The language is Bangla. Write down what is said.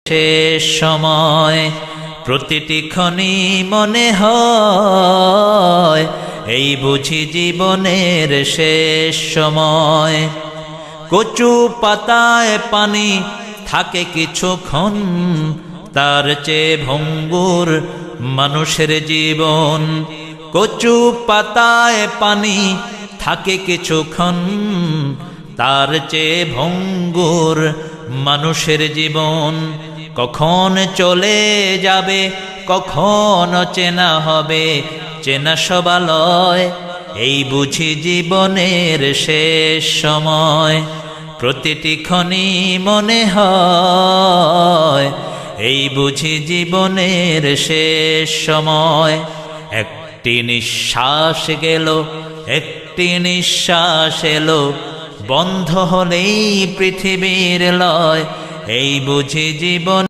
শেষ সময় প্রতিটি ক্ষণই মনে হয় এই বুঝি জীবনের শেষ সময়। কচু পাতায় পানি থাকে কিছুক্ষণ, তার চেয়ে ভঙ্গুর মানুষের জীবন। কচু পাতায় পানি থাকে কিছুক্ষণ, তার চেয়ে ভঙ্গুর মানুষের জীবন। কখন চলে যাবে, কখন চেনা হবে, চেনা সবালয় এই বুঝি জীবনের শেষ সময়। প্রতিটি ক্ষণই মনে হয় এই বুঝি জীবনের শেষ সময়। একটি নিঃশ্বাস গেল, একটি নিঃশ্বাস এলো, বন্ধ হলেই পৃথিবীর লয় এই বুঝি জীবন।